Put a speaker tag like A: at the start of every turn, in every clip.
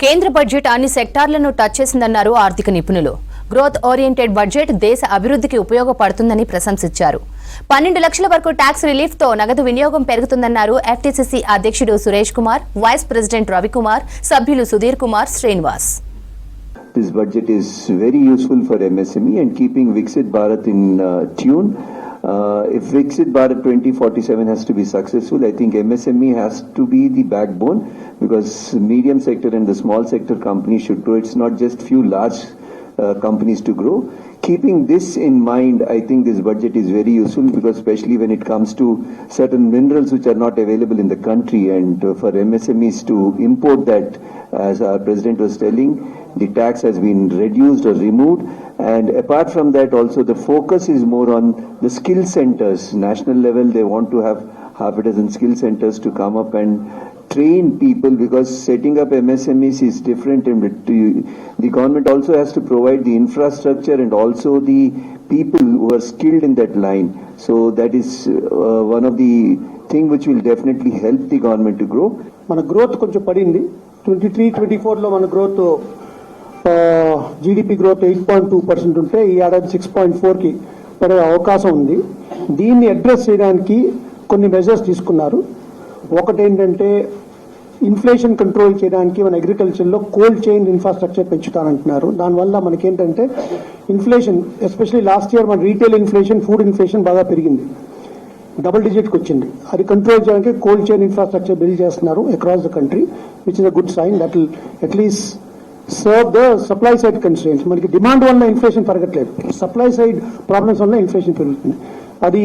A: కేంద్ర బడ్జెట్ అన్ని సెక్టార్లను టచ్ చేసిందన్నారు ఆర్థిక నిపుణులు. గ్రోత్ ఓరియంటెడ్ బడ్జెట్ దేశ అభివృద్ధికి ఉపయోగపడుతుందని ప్రశంసించారు. 12 లక్షల వరకు ట్యాక్స్ రిలీఫ్ తో నగదు వినియోగం పెరుగుతుందన్నారు ఎఫ్టీసీసీ అధ్యక్షుడు సురేష్ కుమార్, వైస్ ప్రెసిడెంట్ రవికుమార్, సభ్యులు Sudheer Kumar, Srinivas.
B: This budget is very useful for MSME and keeping Viksit Bharat in tune. If Viksit Bharat 2047 has to be successful, I think MSME has to be the backbone, because medium sector and the small sector companies should grow. It's not just few large companies to grow. Keeping this in mind, I think this budget is very useful, because especially when it comes to certain minerals which are not available in the country, and for MSMEs to import that, as our president was telling, the tax has been reduced or removed. And apart from that, also the focus is more on the skill centers. National level, they want to have half a dozen skill centers to come up and train people, because setting up MSMEs is different, and the government also has to provide the infrastructure and also the people who are skilled in that line. So that is one of the thing which will definitely help the government to grow.
C: మన growth కొంచెం పడింది. 23-24 లో మన growth GDP growth 8.2% ఉంటే ఈ ఏడాది 6.4కి పడే అవకాశం ఉంది. దీన్ని అడ్రస్ చేయడానికి కొన్ని మెజర్స్ తీసుకున్నారు. ఒకటేంటంటే ఇన్ఫ్లేషన్ కంట్రోల్ చేయడానికి మన అగ్రికల్చర్లో కోల్డ్ చైన్ ఇన్ఫ్రాస్ట్రక్చర్ పెంచుతానంటున్నారు. దానివల్ల మనకేంటంటే ఇన్ఫ్లేషన్, ఎస్పెషల్లీ లాస్ట్ ఇయర్ మన రీటైల్ ఇన్ఫ్లేషన్, ఫుడ్ ఇన్ఫ్లేషన్ బాగా పెరిగింది, డబుల్ డిజిట్కి వచ్చింది. అది కంట్రోల్ చేయడానికి కోల్డ్ చైన్ ఇన్ఫ్రాస్ట్రక్చర్ బిల్డ్ చేస్తున్నారు across the country, which is a good sign. That will at least serve the supply side constraints. మనకి డిమాండ్ వల్ల ఇన్ఫ్లేషన్ పెరగట్లేదు, సప్లై సైడ్ ప్రాబ్లమ్స్ వల్ల ఇన్ఫ్లేషన్ పెరుగుతుంది. అది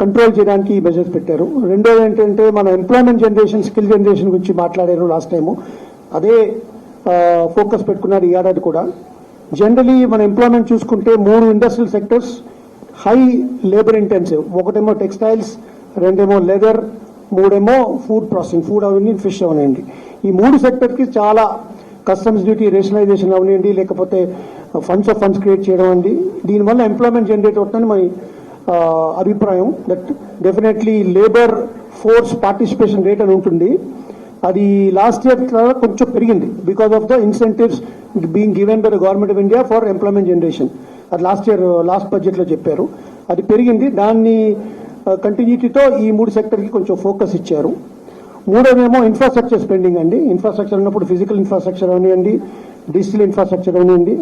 C: కంట్రోల్ చేయడానికి మెజర్స్ పెట్టారు. రెండోది ఏంటంటే మన ఎంప్లాయ్మెంట్ జనరేషన్, స్కిల్ జనరేషన్ గురించి మాట్లాడారు లాస్ట్ టైము. అదే ఫోకస్ పెట్టుకున్నారు ఈ ఏడాది కూడా. జనరలీ మన ఎంప్లాయ్మెంట్ చూసుకుంటే 3 industrial sectors high labour intensive. ఒకటేమో టెక్స్టైల్స్, రెండేమో లెదర్, మూడేమో ఫుడ్ ప్రాసెసింగ్, ఫుడ్ అవన్నీ, ఫిష్ అవనండి. ఈ 3 సెక్టర్కి చాలా కస్టమ్స్ డ్యూటీ రేషనలైజేషన్ అవనండి, లేకపోతే ఫండ్స్ క్రియేట్ చేయడం అండి. దీనివల్ల ఎంప్లాయ్మెంట్ జనరేట్ అవుతుందని మన అభిప్రాయం. That definitely labour force participation rate అని ఉంటుంది. అది లాస్ట్ ఇయర్ కొంచెం పెరిగింది because of the incentives being given by the government of India for employment generation. అది లాస్ట్ బడ్జెట్లో చెప్పారు. అది పెరిగింది. దాన్ని కంటిన్యూటీతో ఈ 3 సెక్టర్కి కొంచెం ఫోకస్ ఇచ్చారు. మూడోదేమో ఇన్ఫ్రాస్ట్రక్చర్ స్పెండింగ్ అండి. ఇన్ఫ్రాస్ట్రక్చర్ అన్నప్పుడు ఫిజికల్ ఇన్ఫ్రాస్ట్రక్చర్ అవనివ్వండి, డిజిటల్ ఇన్ఫ్రాస్ట్రక్చర్ అవనివ్వండి,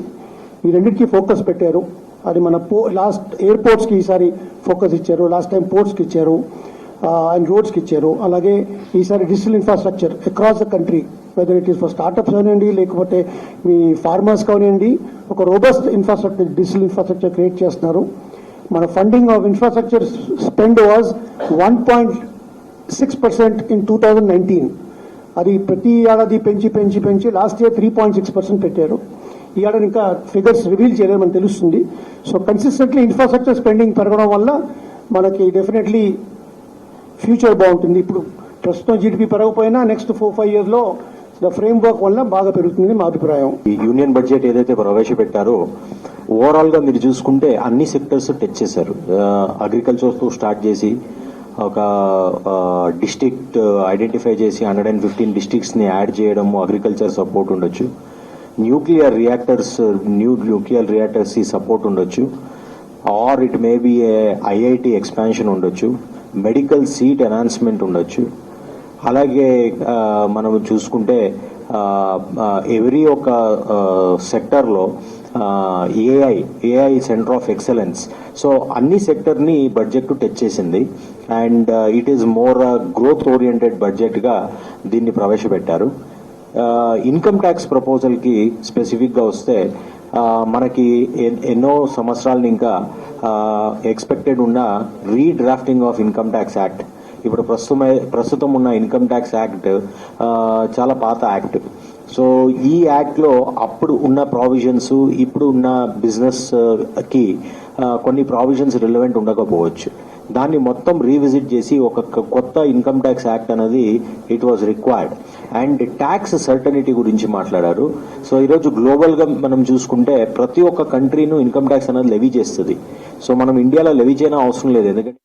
C: ఈ రెండింటికి ఫోకస్ పెట్టారు. అది మన లాస్ట్ ఎయిర్పోర్ట్స్కి ఈసారి ఫోకస్ ఇచ్చారు, లాస్ట్ టైం పోర్ట్స్కి ఇచ్చారు అండ్ రోడ్స్కి ఇచ్చారు. అలాగే ఈసారి digital infrastructure across the country, whether it is for startups అవనివ్వండి, లేకపోతే మీ ఫార్మర్స్ కానివ్వండి, ఒక robust infrastructure, digital infrastructure create చేస్తున్నారు. మన funding of infrastructure spend was 1.6% in 2019. అది ప్రతి ఏడాది పెంచి లాస్ట్ ఇయర్ 3.6% పెట్టారు. ఈ ఏడాది ఇంకా ఫిగర్స్ రివీల్ చేయలేదు, మనకు తెలుస్తుంది. సో కన్సిస్టెంట్లీ ఇన్ఫ్రాస్ట్రక్చర్ స్పెండింగ్ పెరగడం వల్ల మనకి డెఫినెట్లీ ఫ్యూచర్ బాగుంటుంది. ఇప్పుడు ప్రస్తుతం జీడిపి పెరగకపోయినా నెక్స్ట్ 4-5 ఇయర్స్లో ద ఫ్రేమ్ వర్క్ వల్ల బాగా పెరుగుతుంది మా అభిప్రాయం.
D: ఈ యూనియన్ బడ్జెట్ ఏదైతే ప్రవేశపెట్టారో ఓవరాల్ గా మీరు చూసుకుంటే అన్ని సెక్టర్స్ టచ్ చేశారు. అగ్రికల్చర్ తో స్టార్ట్ చేసి ఒక డిస్ట్రిక్ట్ ఐడెంటిఫై చేసి 115 డిస్ట్రిక్ట్స్ ని యాడ్ చేయడం, అగ్రికల్చర్ సపోర్ట్ ఉండొచ్చు. న్యూక్లియర్ రియాక్టర్స్ కి సపోర్ట్ ఉండొచ్చు, or it may be IIT expansion ఉండొచ్చు, మెడికల్ సీట్ ఎన్హాన్స్మెంట్ ఉండొచ్చు. అలాగే మనం చూసుకుంటే ఎవ్రీ ఒక సెక్టర్లో AI centre of excellence. So అన్ని సెక్టర్ ని బడ్జెట్ టచ్ చేసింది. And it is more growth oriented budget గా దీన్ని ప్రవేశపెట్టారు. ఇన్కమ్ ట్యాక్స్ ప్రపోజల్ కి స్పెసిఫిక్ గా వస్తే మనకి ఎన్నో సంవత్సరాల ఇంకా ఎక్స్పెక్టెడ్ ఉన్న redrafting of income tax act. ఇప్పుడు ప్రస్తుతం ఉన్న ఇన్కమ్ ట్యాక్స్ యాక్ట్ చాలా పాత యాక్ట్. సో ఈ యాక్ట్ లో అప్పుడు ఉన్న ప్రావిజన్స్, ఇప్పుడు ఉన్న బిజినెస్ కి కొన్ని ప్రావిజన్స్ రిలవెంట్ ఉండకపోవచ్చు. దాన్ని మొత్తం రీవిజిట్ చేసి ఒక కొత్త ఇన్కమ్ ట్యాక్స్ యాక్ట్ అనేది it was required. And tax certainty గురించి మాట్లాడారు. సో ఈరోజు గ్లోబల్ గా మనం చూసుకుంటే ప్రతి ఒక్క కంట్రీను ఇన్కమ్ ట్యాక్స్ అనేది లెవీ చేస్తుంది. సో మనం ఇండియాలో లెవీ చేయడం అవసరం లేదు, ఎందుకంటే